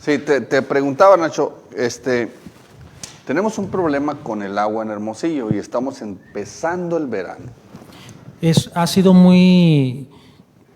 Sí, te preguntaba, Nacho, tenemos un problema con el agua en Hermosillo y estamos empezando el verano. Ha sido muy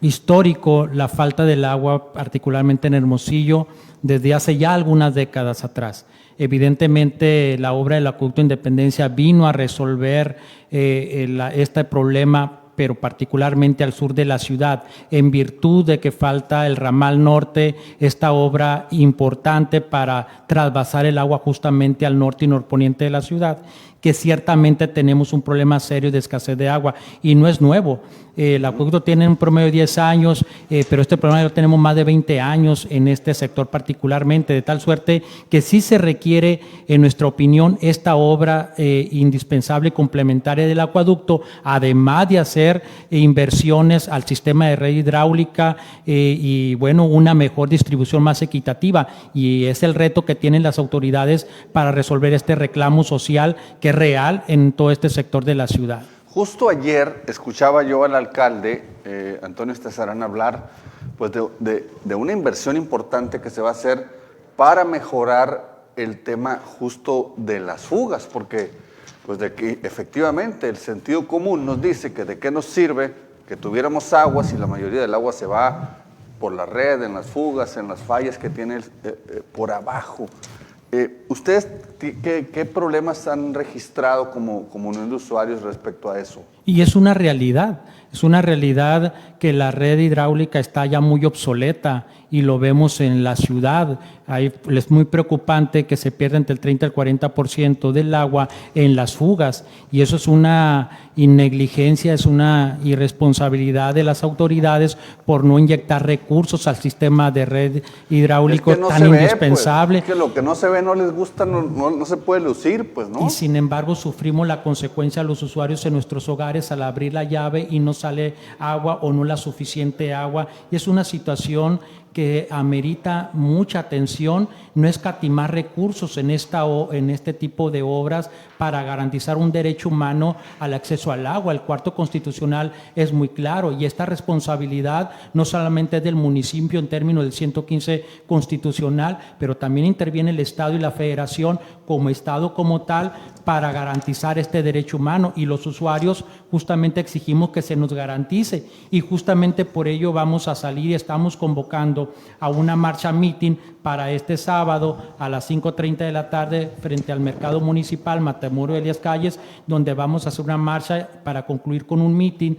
histórico la falta del agua, particularmente en Hermosillo, desde hace ya algunas décadas atrás. Evidentemente, la obra del Acueducto Independencia vino a resolver este problema, pero particularmente al sur de la ciudad, en virtud de que falta el ramal norte, esta obra importante para trasvasar el agua justamente al norte y norponiente de la ciudad, que ciertamente tenemos un problema serio de escasez de agua, y no es nuevo. El acueducto tiene un promedio de 10 años, pero este problema lo tenemos más de 20 años en este sector particularmente, de tal suerte que sí se requiere, en nuestra opinión, esta obra indispensable y complementaria del acueducto, además de hacer inversiones al sistema de red hidráulica y, bueno, una mejor distribución más equitativa. Y es el reto que tienen las autoridades para resolver este reclamo social que es real en todo este sector de la ciudad. Justo ayer escuchaba yo al alcalde, Antonio Estezarán, hablar pues, de una inversión importante que se va a hacer para mejorar el tema justo de las fugas, porque pues, de que efectivamente el sentido común nos dice que de qué nos sirve que tuviéramos agua si la mayoría del agua se va por la red, en las fugas, en las fallas que tiene por abajo. ¿Ustedes qué problemas han registrado como unión de usuarios respecto a eso? Y es una realidad que la red hidráulica está ya muy obsoleta y lo vemos en la ciudad. Es muy preocupante que se pierda entre el 30 y el 40% del agua en las fugas, y eso es una negligencia, es una irresponsabilidad de las autoridades por no inyectar recursos al sistema de red hidráulico es que no tan indispensable. Pues, es que lo que no se ve no les gusta, no se puede lucir, pues, ¿no? Y sin embargo sufrimos la consecuencia a los usuarios en nuestros hogares al abrir la llave y no sale agua o no la suficiente agua, y es una situación que amerita mucha atención, no escatimar recursos en este tipo de obras para garantizar un derecho humano al acceso al agua. El cuarto constitucional es muy claro, y esta responsabilidad no solamente es del municipio en términos del 115 constitucional, pero también interviene el Estado y la Federación como Estado como tal para garantizar este derecho humano, y los usuarios justamente exigimos que se nos garantice, y justamente por ello vamos a salir y estamos convocando a una marcha meeting para este sábado a las 5:30 de la tarde frente al Mercado Municipal Matamoros Elías Calles, donde vamos a hacer una marcha para concluir con un meeting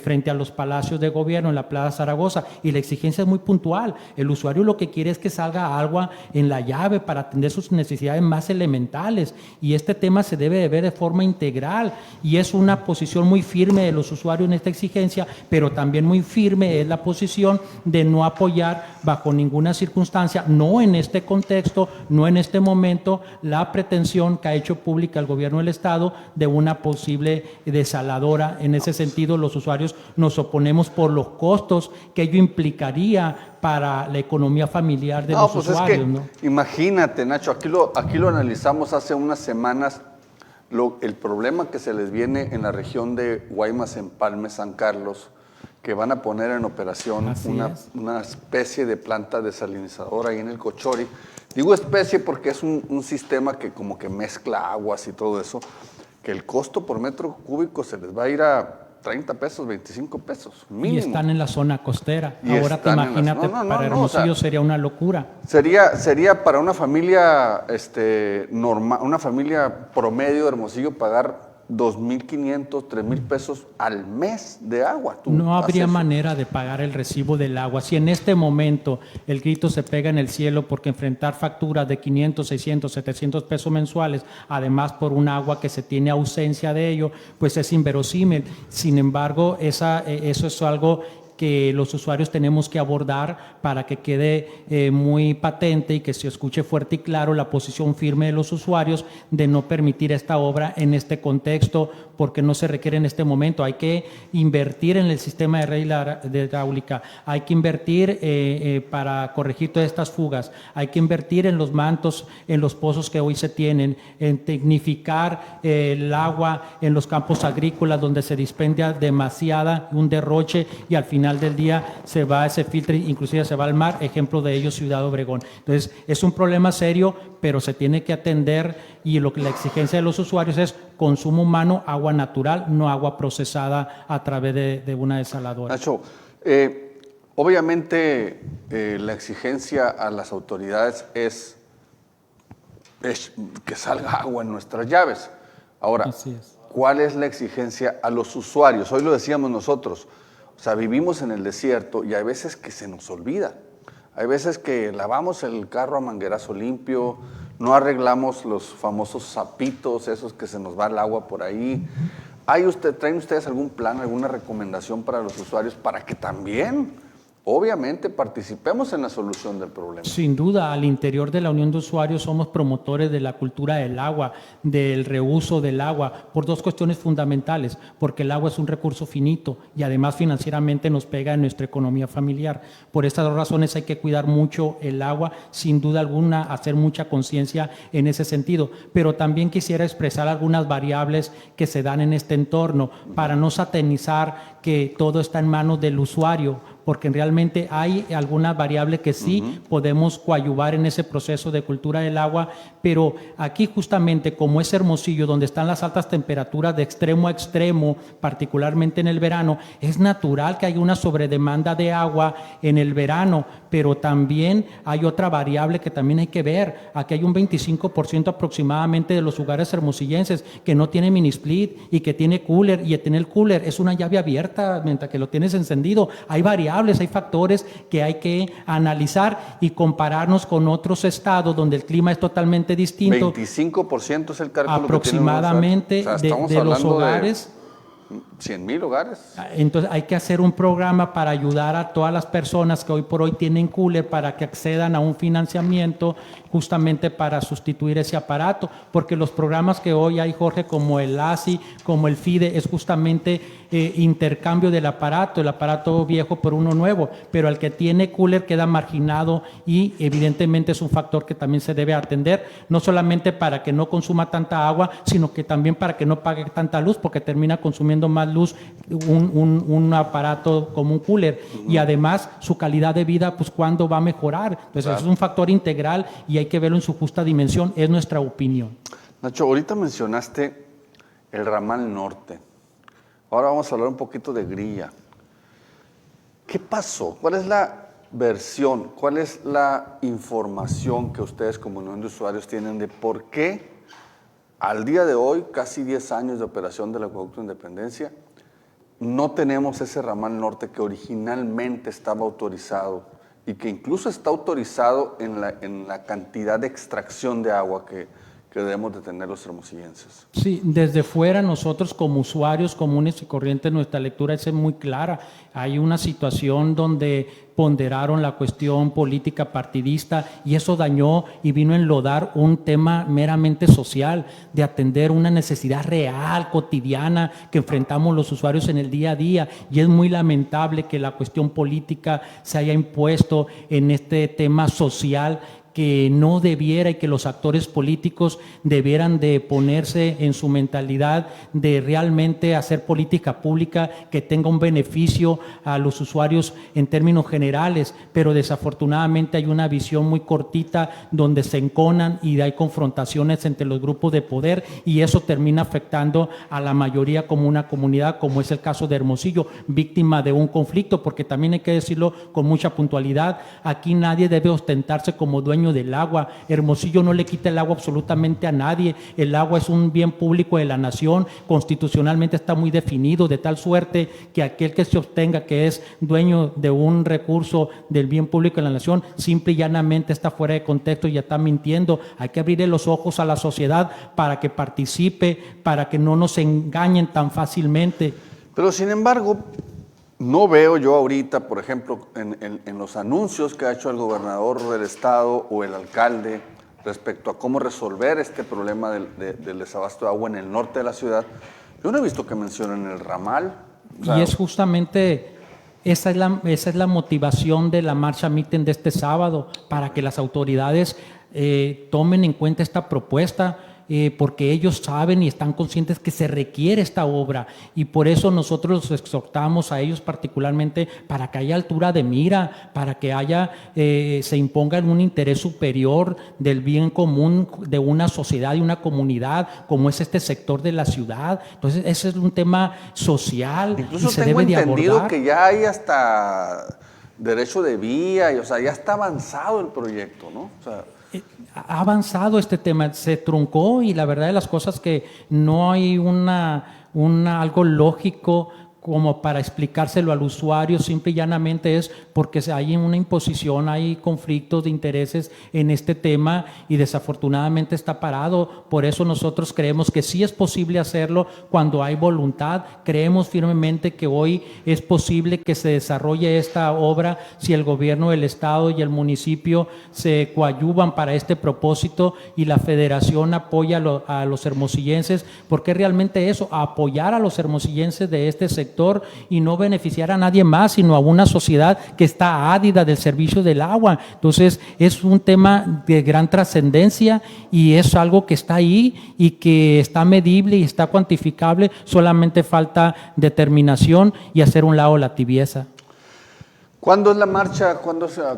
frente a los palacios de gobierno en la Plaza Zaragoza. Y la exigencia es muy puntual. El usuario lo que quiere es que salga agua en la llave para atender sus necesidades más elementales, y este tema se debe de ver de forma integral, y es una posición muy firme de los usuarios en esta exigencia, pero también muy firme es la posición de no apoyar bajo ninguna circunstancia, no en este contexto, no en este momento, la pretensión que ha hecho pública el gobierno del Estado de una posible desaladora. En ese sentido, los usuarios nos oponemos por los costos que ello implicaría para la economía familiar de los usuarios. Es que, ¿no? Imagínate, Nacho, aquí lo analizamos hace unas semanas, el problema que se les viene en la región de Guaymas, Empalme, San Carlos, que van a poner en operación una especie de planta desalinizadora ahí en el Cochori. Digo especie porque es un sistema que como que mezcla aguas y todo eso, que el costo por metro cúbico se les va a ir a 30 pesos, 25 pesos, mínimo. Y están en la zona costera. Ahora te imagínate, para Hermosillo sería una locura. Sería para una familia normal, una familia promedio de Hermosillo pagar 2,500, 3,000 pesos al mes de agua. No habría manera de pagar el recibo del agua. Si en este momento el grito se pega en el cielo porque enfrentar facturas de 500, 600, 700 pesos mensuales, además por un agua que se tiene ausencia de ello, pues es inverosímil. Sin embargo, eso es algo que los usuarios tenemos que abordar para que quede muy patente y que se escuche fuerte y claro la posición firme de los usuarios de no permitir esta obra en este contexto, porque no se requiere en este momento. Hay que invertir en el sistema de red hidráulica, hay que invertir para corregir todas estas fugas, hay que invertir en los mantos, en los pozos que hoy se tienen, en tecnificar el agua en los campos agrícolas donde se dispendia un derroche y al final final del día se va ese filtro, inclusive se va al mar, ejemplo de ello Ciudad Obregón. Entonces es un problema serio, pero se tiene que atender, y lo que la exigencia de los usuarios es consumo humano, agua natural, no agua procesada a través de una desaladora. Nacho, obviamente la exigencia a las autoridades es que salga agua en nuestras llaves. Ahora, Así es. ¿cuál es la exigencia a los usuarios? Hoy lo decíamos nosotros, o sea, vivimos en el desierto y hay veces que se nos olvida. Hay veces que lavamos el carro a manguerazo limpio, no arreglamos los famosos zapitos, esos que se nos va el agua por ahí. ¿Traen ustedes algún plan, alguna recomendación para los usuarios para que también, obviamente, participemos en la solución del problema? Sin duda, al interior de la Unión de Usuarios somos promotores de la cultura del agua, del reuso del agua, por dos cuestiones fundamentales, porque el agua es un recurso finito y además financieramente nos pega en nuestra economía familiar. Por estas dos razones hay que cuidar mucho el agua, sin duda alguna, hacer mucha conciencia en ese sentido. Pero también quisiera expresar algunas variables que se dan en este entorno para no satanizar que todo está en manos del usuario, porque realmente hay algunas variables que sí podemos coadyuvar en ese proceso de cultura del agua, pero aquí justamente como es Hermosillo, donde están las altas temperaturas de extremo a extremo, particularmente en el verano, es natural que haya una sobredemanda de agua en el verano, pero también hay otra variable que también hay que ver. Aquí hay un 25% aproximadamente de los hogares hermosillenses que no tiene mini split y que tiene cooler, y tener el cooler es una llave abierta mientras que lo tienes encendido. Hay variables, hay factores que hay que analizar y compararnos con otros estados donde el clima es totalmente distinto. 25% es el cálculo aproximadamente que tienen los, de los hogares. 100,000 hogares. Entonces hay que hacer un programa para ayudar a todas las personas que hoy por hoy tienen cooler para que accedan a un financiamiento justamente para sustituir ese aparato, porque los programas que hoy hay, Jorge, como el ASI, como el FIDE, es justamente intercambio del aparato, el aparato viejo por uno nuevo, pero el que tiene cooler queda marginado y evidentemente es un factor que también se debe atender, no solamente para que no consuma tanta agua, sino que también para que no pague tanta luz, porque termina consumiendo más luz un aparato como un cooler, y además su calidad de vida, pues ¿cuándo va a mejorar? Entonces claro, es un factor integral y hay que verlo en su justa dimensión, es nuestra opinión. Nacho, ahorita mencionaste el ramal norte. Ahora vamos a hablar un poquito de Grilla. ¿Qué pasó? ¿Cuál es la versión, cuál es la información que ustedes como Unión de Usuarios tienen de por qué al día de hoy, casi 10 años de operación del Acueducto Independencia, no tenemos ese ramal norte que originalmente estaba autorizado y que incluso está autorizado en la cantidad de extracción de agua que debemos de tener los hermosillenses? Sí, desde fuera nosotros como usuarios comunes y corrientes, nuestra lectura es muy clara. Hay una situación donde ponderaron la cuestión política partidista y eso dañó y vino a enlodar un tema meramente social, de atender una necesidad real, cotidiana, que enfrentamos los usuarios en el día a día, y es muy lamentable que la cuestión política se haya impuesto en este tema social que no debiera, y que los actores políticos debieran de ponerse en su mentalidad de realmente hacer política pública que tenga un beneficio a los usuarios en términos generales, pero desafortunadamente hay una visión muy cortita donde se enconan y hay confrontaciones entre los grupos de poder, y eso termina afectando a la mayoría como una comunidad, como es el caso de Hermosillo, víctima de un conflicto, porque también hay que decirlo con mucha puntualidad, aquí nadie debe ostentarse como dueño del agua. Hermosillo no le quita el agua absolutamente a nadie. El agua es un bien público de la nación, constitucionalmente está muy definido, de tal suerte que aquel que se obtenga que es dueño de un recurso del bien público de la nación, simple y llanamente está fuera de contexto y ya está mintiendo. Hay que abrirle los ojos a la sociedad para que participe, para que no nos engañen tan fácilmente. Pero sin embargo, no veo yo ahorita, por ejemplo, en los anuncios que ha hecho el gobernador del estado o el alcalde respecto a cómo resolver este problema del desabasto de agua en el norte de la ciudad, yo no he visto que mencionen el ramal. O sea, y es justamente, esa es la motivación de la marcha mítin de este sábado, para que las autoridades tomen en cuenta esta propuesta. porque ellos saben y están conscientes que se requiere esta obra, y por eso nosotros los exhortamos a ellos particularmente para que haya altura de mira, para que se imponga en un interés superior del bien común de una sociedad y una comunidad, como es este sector de la ciudad. Entonces ese es un tema social. Incluso y se tengo debe de entendido abordar. que ya hay hasta derecho de vía, o sea, ya está avanzado el proyecto, ¿no? O sea, Ha avanzado este tema, se truncó, y la verdad de las cosas que no hay algo lógico como para explicárselo al usuario, simple y llanamente es porque hay una imposición, hay conflictos de intereses en este tema, y desafortunadamente está parado. Por eso nosotros creemos que sí es posible hacerlo cuando hay voluntad. Creemos firmemente que hoy es posible que se desarrolle esta obra si el gobierno del estado y el municipio se coadyuvan para este propósito, y la federación apoya a los hermosillenses, porque realmente eso, apoyar a los hermosillenses de este sector, y no beneficiar a nadie más, sino a una sociedad que está ávida del servicio del agua. Entonces es un tema de gran trascendencia, y es algo que está ahí y que está medible y está cuantificable. Solamente falta determinación y hacer un lado la tibieza. ¿cuándo es la marcha?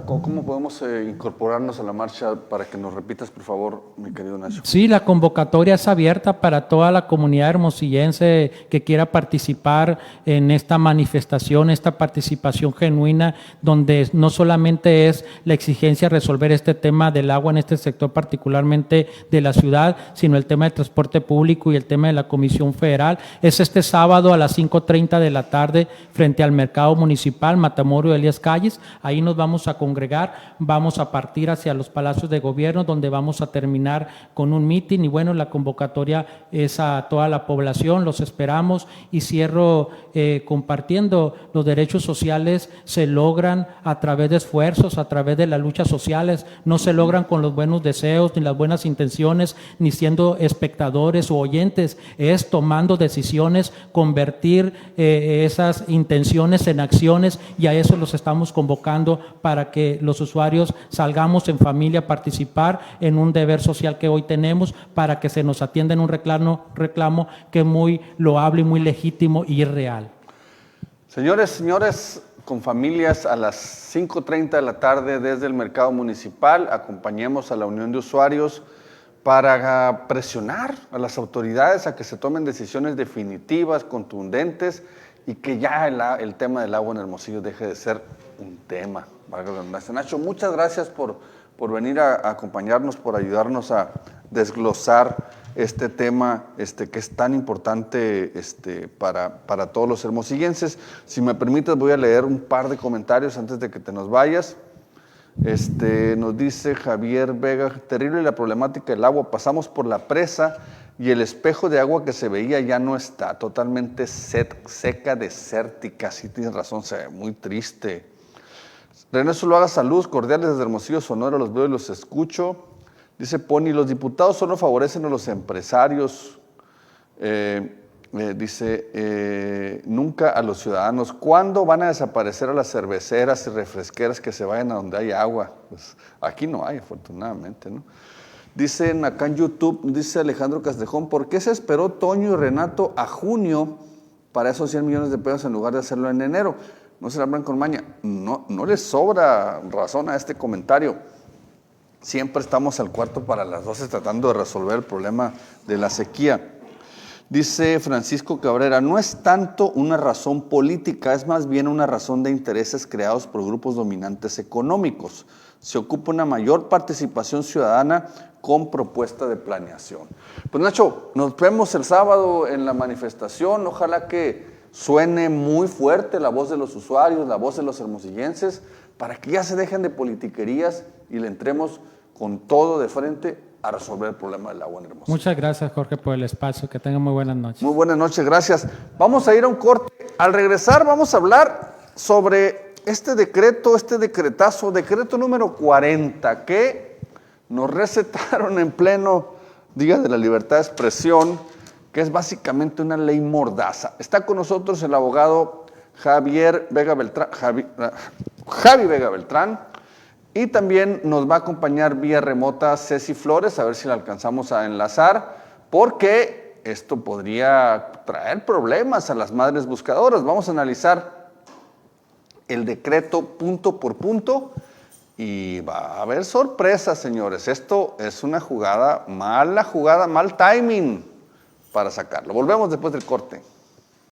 ¿Cómo podemos incorporarnos a la marcha? Para que nos repitas, por favor, mi querido Nacho. Sí, la convocatoria es abierta para toda la comunidad hermosillense que quiera participar en esta manifestación, esta participación genuina, donde no solamente es la exigencia de resolver este tema del agua en este sector, particularmente de la ciudad, sino el tema del transporte público y el tema de la Comisión Federal. Es este sábado a las 5:30 de la tarde frente al Mercado Municipal Matamoros de Elías Calles. Ahí nos vamos a congregar, vamos a partir hacia los palacios de gobierno, donde vamos a terminar con un mitin. Y bueno, la convocatoria es a toda la población, los esperamos. Y cierro compartiendo: los derechos sociales se logran a través de esfuerzos, a través de las luchas sociales, no se logran con los buenos deseos ni las buenas intenciones, ni siendo espectadores o oyentes, es tomando decisiones, convertir esas intenciones en acciones, y a eso los estamos convocando, para que los usuarios salgamos en familia a participar en un deber social que hoy tenemos, para que se nos atienda en un reclamo que es muy loable y muy legítimo y real. Señores, con familias, a las 5:30 de la tarde desde el Mercado Municipal, acompañemos a la Unión de Usuarios para presionar a las autoridades a que se tomen decisiones definitivas, contundentes, y que ya el tema del agua en Hermosillo deje de ser un tema. Nacho, muchas gracias por venir a acompañarnos, por ayudarnos a desglosar este tema que es tan importante para todos los hermosillenses. Si me permites, voy a leer un par de comentarios antes de que te nos vayas. Nos dice Javier Vega: terrible la problemática del agua, pasamos por la presa y el espejo de agua que se veía ya no está, totalmente seca, desértica. Sí, tienes razón, se ve muy triste. René Zuluaga: saludos cordiales desde Hermosillo, Sonora, los veo y los escucho. Dice Pony: los diputados solo favorecen a los empresarios, nunca a los ciudadanos. ¿Cuándo van a desaparecer a las cerveceras y refresqueras que se vayan a donde hay agua? Pues aquí no hay, afortunadamente, ¿no? Dicen acá en YouTube, dice Alejandro Castejón: ¿por qué se esperó Toño y Renato a junio para esos 100 millones de pesos en lugar de hacerlo en enero? ¿No se la hablan con maña? No les sobra razón a este comentario. Siempre estamos al cuarto para las 12 tratando de resolver el problema de la sequía. Dice Francisco Cabrera: no es tanto una razón política, es más bien una razón de intereses creados por grupos dominantes económicos. Se ocupa una mayor participación ciudadana con propuesta de planeación. Pues Nacho, nos vemos el sábado en la manifestación. Ojalá que suene muy fuerte la voz de los usuarios, la voz de los hermosillenses, para que ya se dejen de politiquerías y le entremos con todo de frente a resolver el problema del agua en Hermosillo. Muchas gracias, Jorge, por el espacio. Que tengan muy buenas noches. Muy buenas noches, gracias. Vamos a ir a un corte. Al regresar vamos a hablar sobre este decretazo, decreto número 40, que nos recetaron en pleno Día de la Libertad de Expresión, que es básicamente una ley mordaza. Está con nosotros el abogado Javi Vega Beltrán, y también nos va a acompañar vía remota Ceci Flores, a ver si la alcanzamos a enlazar, porque esto podría traer problemas a las madres buscadoras. Vamos a analizar el decreto punto por punto y va a haber sorpresas, señores. Esto es una jugada, mal timing para sacarlo. Volvemos después del corte.